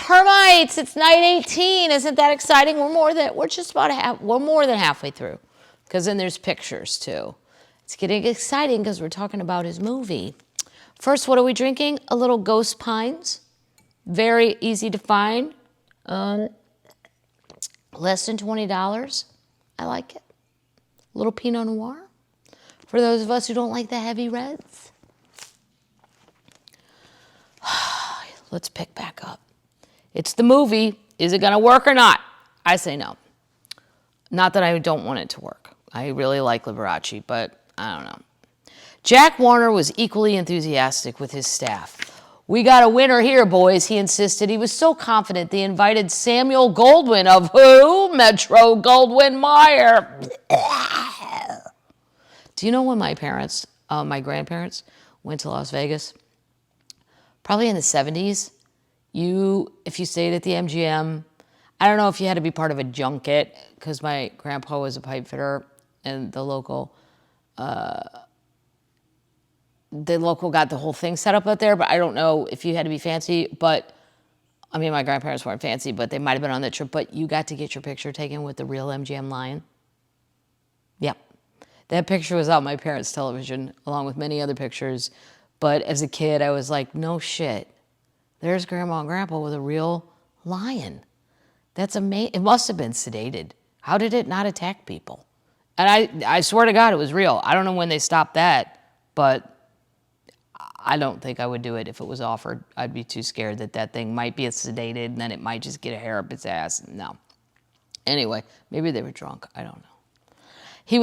Termites, it's night 18. Isn't that exciting? We're more than halfway through, because then there's pictures too. It's getting exciting because we're talking about his movie. First, what are we drinking? A little Ghost Pines. Very easy to find. Less than $20. I like it. A little Pinot Noir. For those of us who don't like the heavy reds. Let's pick back up. It's the movie. Is it going to work or not? I say no. Not that I don't want it to work. I really like Liberace, but I don't know. Jack Warner was equally enthusiastic with his staff. We got a winner here, boys, he insisted. He was so confident they invited Samuel Goldwyn of who? Metro Goldwyn Mayer. Do you know when my grandparents went to Las Vegas? Probably in the 70s. If you stayed at the MGM, I don't know if you had to be part of a junket, because my grandpa was a pipe fitter, and the local got the whole thing set up out there, but I don't know if you had to be fancy. But I mean, my grandparents weren't fancy, but they might have been on the trip. But you got to get your picture taken with the real MGM lion. Yep. That picture was on my parents' television, along with many other pictures. But as a kid, I was like, no shit. There's Grandma and Grandpa with a real lion. That's amazing. It must have been sedated. How did it not attack people? And I swear to God, it was real. I don't know when they stopped that, but I don't think I would do it if it was offered. I'd be too scared that thing might be sedated and then it might just get a hair up its ass. No. Anyway, maybe they were drunk. I don't know.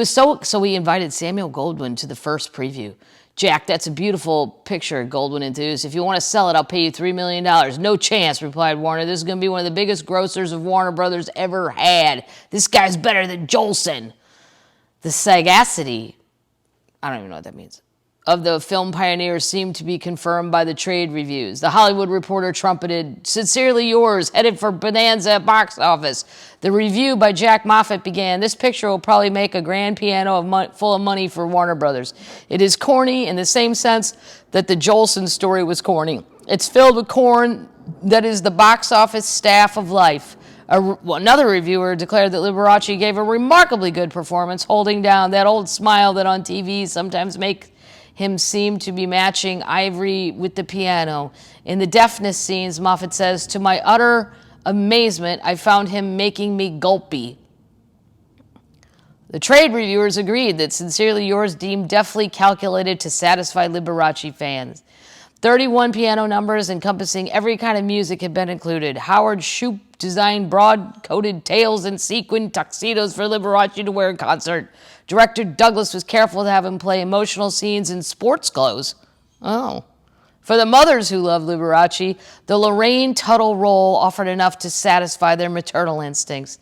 So we invited Samuel Goldwyn to the first preview. Jack, that's a beautiful picture, Goldwyn enthused. If you want to sell it, I'll pay you $3 million. No chance, replied Warner. This is going to be one of the biggest grossers of Warner Brothers ever had. This guy's better than Jolson. The sagacity, I don't even know what that means, of the film pioneers seemed to be confirmed by the trade reviews. The Hollywood Reporter trumpeted, "Sincerely yours, headed for bonanza at box office." The review by Jack Moffat began, "This picture will probably make a grand piano full of money for Warner Brothers. It is corny in the same sense that the Jolson story was corny. It's filled with corn that is the box office staff of life." Another reviewer declared that Liberace gave a remarkably good performance, holding down that old smile that on TV sometimes makes him seem to be matching ivory with the piano. In the deafness scenes, Moffat says, "To my utter amazement, I found him making me gulpy." The trade reviewers agreed that Sincerely Yours deemed deftly calculated to satisfy Liberace fans. 31 piano numbers encompassing every kind of music had been included. Howard Shoup designed broad-coated tails and sequin tuxedos for Liberace to wear in concert. Director Douglas was careful to have him play emotional scenes in sports clothes. Oh. For the mothers who loved Liberace, the Lorraine Tuttle role offered enough to satisfy their maternal instincts.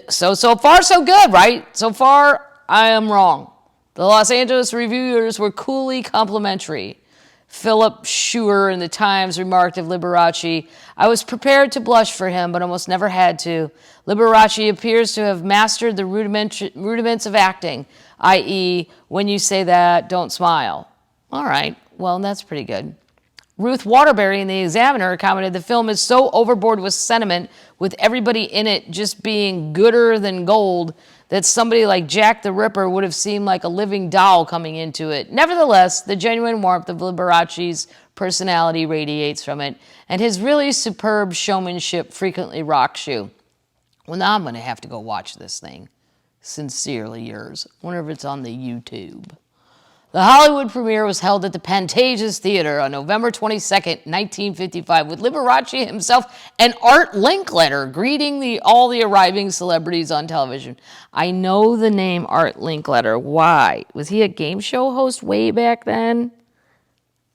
So far, so good, right? So far, I am wrong. The Los Angeles reviewers were coolly complimentary. Philip Schur in the Times remarked of Liberace, "I was prepared to blush for him, but almost never had to. Liberace appears to have mastered the rudiments of acting, i.e., when you say that, don't smile." All right, well, that's pretty good. Ruth Waterbury in The Examiner commented, "The film is so overboard with sentiment, with everybody in it just being gooder than gold, that somebody like Jack the Ripper would have seemed like a living doll coming into it. Nevertheless, the genuine warmth of Liberace's personality radiates from it, and his really superb showmanship frequently rocks you." Well, now I'm going to have to go watch this thing. Sincerely Yours. I wonder if it's on the YouTube. The Hollywood premiere was held at the Pantages Theater on November 22nd, 1955, with Liberace himself and Art Linkletter greeting all the arriving celebrities on television. I know the name Art Linkletter. Why? Was he a game show host way back then?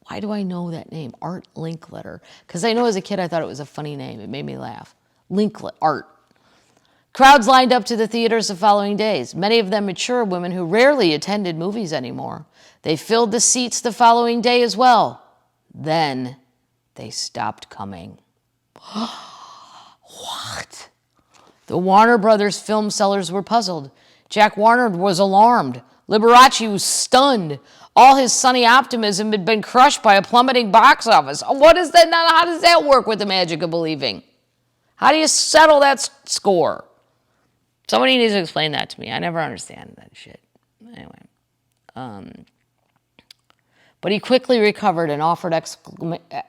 Why do I know that name, Art Linkletter? Because I know as a kid I thought it was a funny name. It made me laugh. Art. Crowds lined up to the theaters the following days, many of them mature women who rarely attended movies anymore. They filled the seats the following day as well. Then they stopped coming. What? The Warner Brothers film sellers were puzzled. Jack Warner was alarmed. Liberace was stunned. All his sunny optimism had been crushed by a plummeting box office. What is that? How does that work with the magic of believing? How do you settle that score? Somebody needs to explain that to me. I never understand that shit. Anyway. But he quickly recovered and offered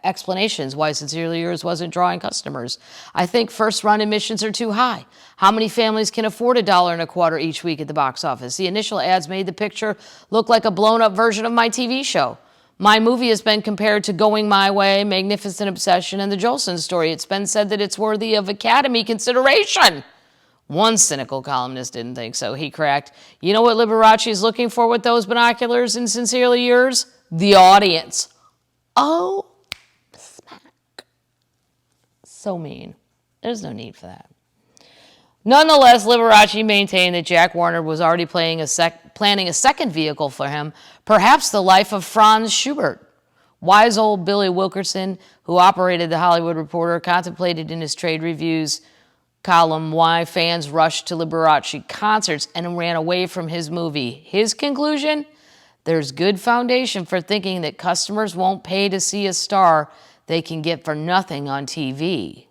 explanations why Sincerely Yours wasn't drawing customers. I think first-run admissions are too high. How many families can afford $1.25 each week at the box office? The initial ads made the picture look like a blown-up version of my TV show. My movie has been compared to Going My Way, Magnificent Obsession, and The Jolson Story. It's been said that it's worthy of Academy consideration. One cynical columnist didn't think so. He cracked, you know what Liberace is looking for with those binoculars in Sincerely Yours? The audience. Oh, smack. So mean. There's no need for that. Nonetheless, Liberace maintained that Jack Warner was already planning a second vehicle for him, perhaps the life of Franz Schubert. Wise old Billy Wilkerson, who operated The Hollywood Reporter, contemplated in his trade reviews column why fans rushed to Liberace concerts and ran away from his movie. His conclusion? There's good foundation for thinking that customers won't pay to see a star they can get for nothing on TV.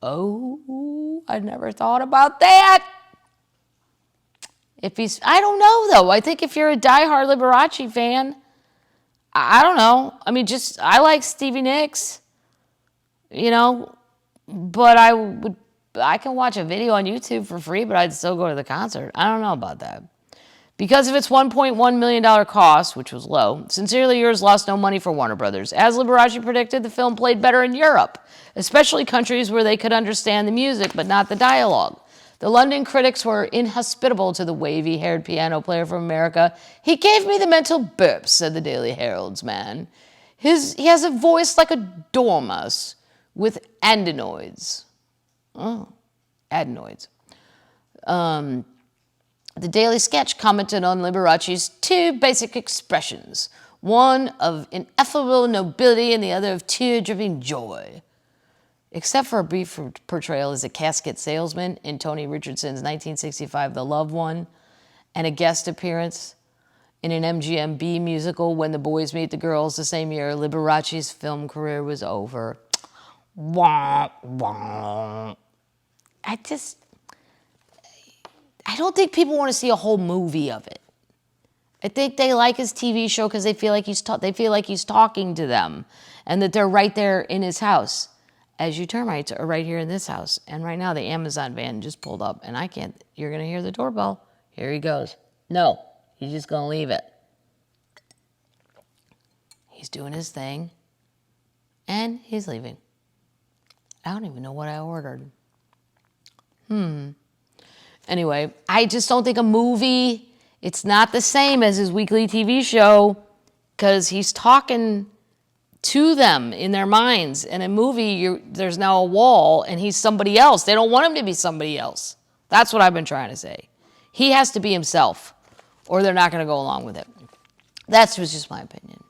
Oh, I never thought about that. I don't know though. I think if you're a diehard Liberace fan, I don't know. I mean, I like Stevie Nicks, but I can watch a video on YouTube for free, but I'd still go to the concert. I don't know about that. Because of its $1.1 million cost, which was low, Sincerely Yours lost no money for Warner Brothers. As Liberace predicted, the film played better in Europe, especially countries where they could understand the music but not the dialogue. The London critics were inhospitable to the wavy-haired piano player from America. He gave me the mental burps, said the Daily Herald's man. He has a voice like a dormouse with adenoids. Oh, adenoids. The Daily Sketch commented on Liberace's two basic expressions, one of ineffable nobility and the other of tear-dripping joy. Except for a brief portrayal as a casket salesman in Tony Richardson's 1965 The Loved One, and a guest appearance in an MGM musical When the Boys Meet the Girls the same year, Liberace's film career was over. Wah, wah. I don't think people want to see a whole movie of it. I think they like his TV show because they feel like he's talking to them, and that they're right there in his house. As you termites are right here in this house, and right now the Amazon van just pulled up, and I can't. You're gonna hear the doorbell. Here he goes. No, he's just gonna leave it. He's doing his thing, and he's leaving. I don't even know what I ordered. Anyway, I just don't think a movie, it's not the same as his weekly TV show because he's talking to them in their minds. In a movie, there's now a wall and he's somebody else. They don't want him to be somebody else. That's what I've been trying to say. He has to be himself or they're not going to go along with it. That was just my opinion.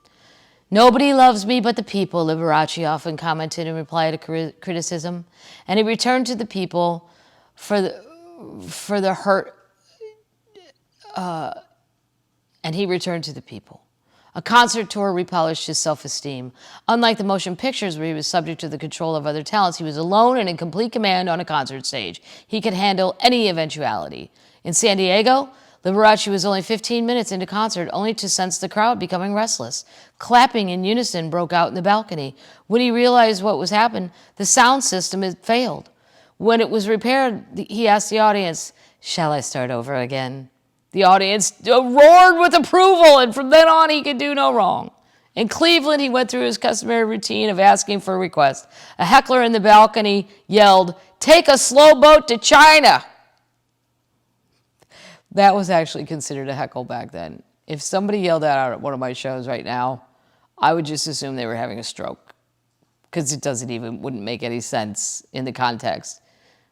Nobody loves me but the people, Liberace often commented in reply to criticism. And he returned to the people for the hurt, and he returned to the people. A concert tour repolished his self-esteem. Unlike the motion pictures where he was subject to the control of other talents, he was alone and in complete command on a concert stage. He could handle any eventuality. In San Diego, Liberace was only 15 minutes into concert, only to sense the crowd becoming restless. Clapping in unison broke out in the balcony. When he realized what was happening, the sound system had failed. When it was repaired, he asked the audience, "Shall I start over again?" The audience roared with approval, and from then on, he could do no wrong. In Cleveland, he went through his customary routine of asking for a request. A heckler in the balcony yelled, "Take a slow boat to China." That was actually considered a heckle back then. If somebody yelled that out at one of my shows right now, I would just assume they were having a stroke because wouldn't make any sense in the context.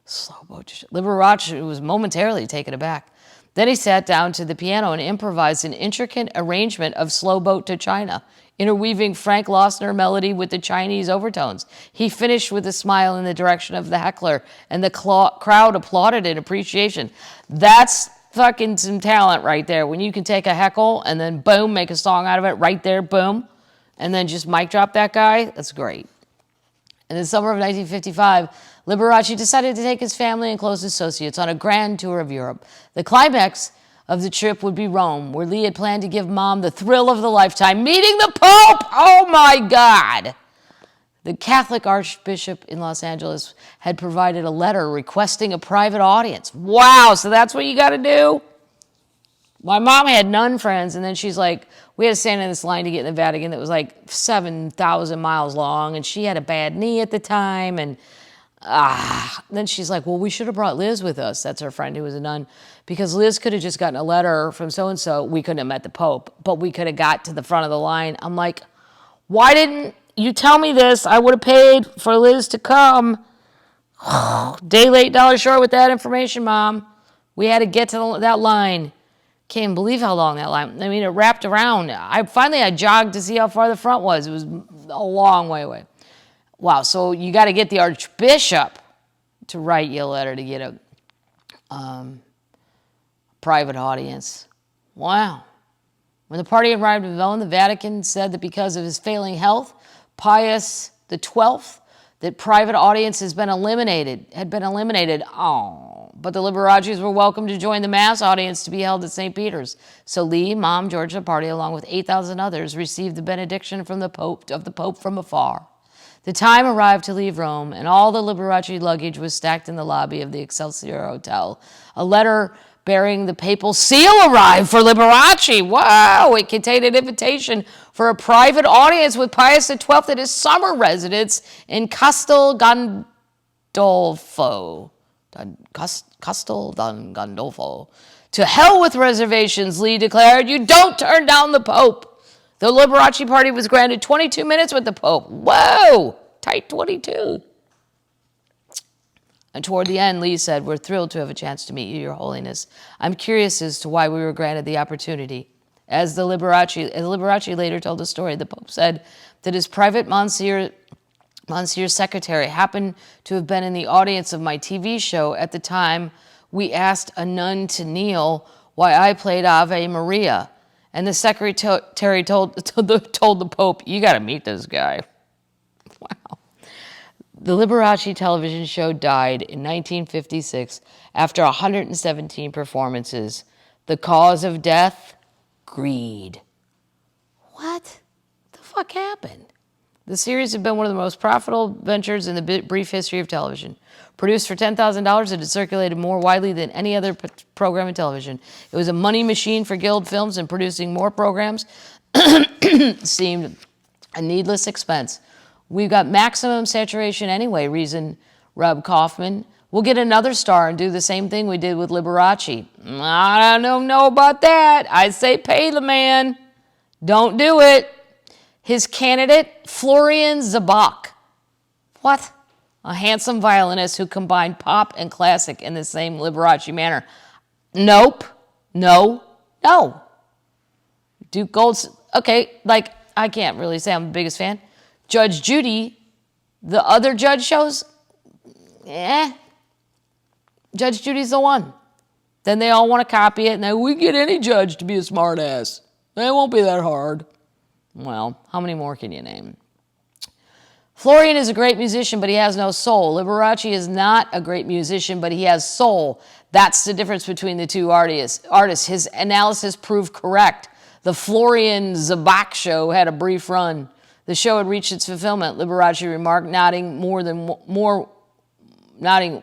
Slow boat to China. Liberace was momentarily taken aback. Then he sat down to the piano and improvised an intricate arrangement of Slow Boat to China, interweaving Frank Loesser melody with the Chinese overtones. He finished with a smile in the direction of the heckler, and the crowd applauded in appreciation. That's fucking some talent right there. When you can take a heckle and then boom, make a song out of it right there, boom, and then just mic drop that guy, that's great. In the summer of 1955, Liberace decided to take his family and close associates on a grand tour of Europe. The climax of the trip would be Rome, where Lee had planned to give Mom the thrill of the lifetime, meeting the Pope! Oh my God! The Catholic Archbishop in Los Angeles had provided a letter requesting a private audience. Wow, so that's what you got to do? My mom had nun friends, and then she's like, we had to stand in this line to get in the Vatican that was like 7,000 miles long, and she had a bad knee at the time, and then she's like, well, we should have brought Liz with us. That's her friend who was a nun, because Liz could have just gotten a letter from so-and-so. We couldn't have met the Pope, but we could have got to the front of the line. I'm like, why didn't you tell me this? I would have paid for Liz to come. Day late, dollar short with that information, Mom. We had to get to that line. Can't believe how long that line. I mean, it wrapped around. I jogged to see how far the front was. It was a long way away. Wow, so you got to get the Archbishop to write you a letter to get a private audience. Wow. When the party arrived in Vellon, the Vatican said that because of his failing health, Pius XII, that private audience had been eliminated. Oh, but the Liberaces were welcome to join the mass audience to be held at St. Peter's. So Lee, Mom, George, and the party, along with 8,000 others, received the benediction from the Pope from afar. The time arrived to leave Rome, and all the Liberace luggage was stacked in the lobby of the Excelsior Hotel. A letter bearing the papal seal arrived for Liberace. Wow! It contained an invitation for a private audience with Pius XII at his summer residence in Castel Gandolfo. Castel Gandolfo. To hell with reservations, Lee declared. You don't turn down the Pope. The Liberace party was granted 22 minutes with the Pope. Whoa! Tight 22. And toward the end, Lee said, we're thrilled to have a chance to meet you, Your Holiness. I'm curious as to why we were granted the opportunity. As Liberace later told the story, the Pope said that his private Monsieur's secretary happened to have been in the audience of my TV show. At the time, we asked a nun to kneel while I played Ave Maria. And the secretary told the Pope, you got to meet this guy. Wow. The Liberace television show died in 1956 after 117 performances. The cause of death? Greed. What the fuck happened? The series had been one of the most profitable ventures in the brief history of television. Produced for $10,000, it had circulated more widely than any other program in television. It was a money machine for Guild Films, and producing more programs seemed a needless expense. We've got maximum saturation anyway, reasoned Rob Kaufman. We'll get another star and do the same thing we did with Liberace. I don't know about that. I say pay the man. Don't do it. His candidate, Florian Zabak. What? A handsome violinist who combined pop and classic in the same Liberace manner. Nope. No. Duke Gold's, okay, like, I can't really say I'm the biggest fan. Judge Judy, the other judge shows, Judge Judy's the one. Then they all want to copy it, and then we get any judge to be a smart ass. It won't be that hard. Well, how many more can you name? Florian is a great musician, but he has no soul. Liberace is not a great musician, but he has soul. That's the difference between the two artists. His analysis proved correct. The Florian Zabak show had a brief run. The show had reached its fulfillment, Liberace remarked, nodding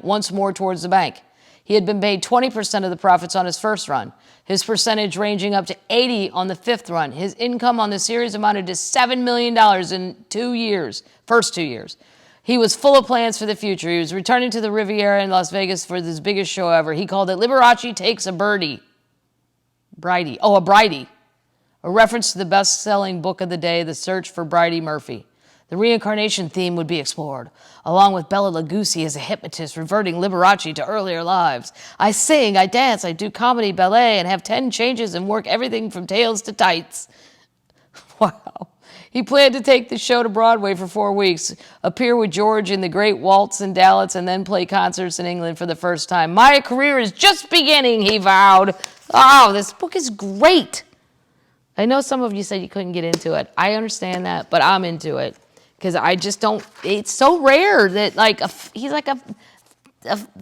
once more towards the bank. He had been paid 20% of the profits on his first run, his percentage ranging up to 80% on the fifth run. His income on the series amounted to $7 million in first 2 years. He was full of plans for the future. He was returning to the Riviera in Las Vegas for his biggest show ever. He called it Liberace Takes a Birdie. A Bridie. A reference to the best-selling book of the day, The Search for Bridie Murphy. The reincarnation theme would be explored, along with Bela Lugosi as a hypnotist reverting Liberace to earlier lives. I sing, I dance, I do comedy, ballet, and have 10 changes and work everything from tails to tights. Wow. He planned to take the show to Broadway for 4 weeks, appear with George in The Great Waltz in Dallas, and then play concerts in England for the first time. My career is just beginning, he vowed. Oh, this book is great. I know some of you said you couldn't get into it. I understand that, but I'm into it. Because I just don't, it's so rare that like, he's like a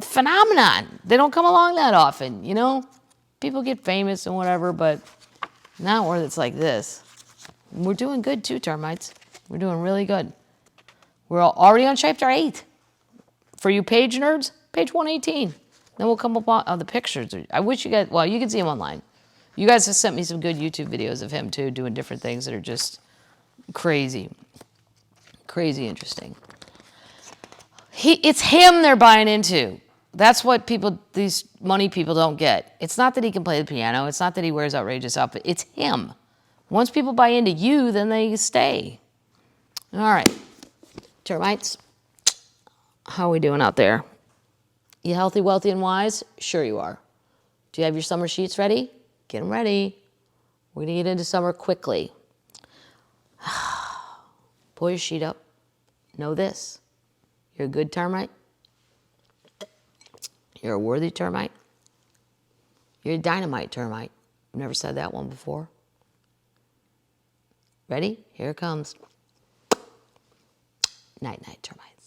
phenomenon. They don't come along that often, you know? People get famous and whatever, but not where it's like this. We're doing good too, termites. We're doing really good. We're already on chapter 8. For you page nerds, page 118. Then we'll come up on the pictures. I wish you guys, well, you can see them online. You guys have sent me some good YouTube videos of him too, doing different things that are just crazy. Crazy interesting. It's him they're buying into. That's what these money people don't get. It's not that he can play the piano. It's not that he wears outrageous outfits. It's him. Once people buy into you, then they stay. All right. Termites, how are we doing out there? You healthy, wealthy, and wise? Sure you are. Do you have your summer sheets ready? Get them ready. We're going to get into summer quickly. Pull your sheet up. Know this. You're a good termite. You're a worthy termite. You're a dynamite termite. I've never said that one before. Ready? Here it comes. Night, night, termites.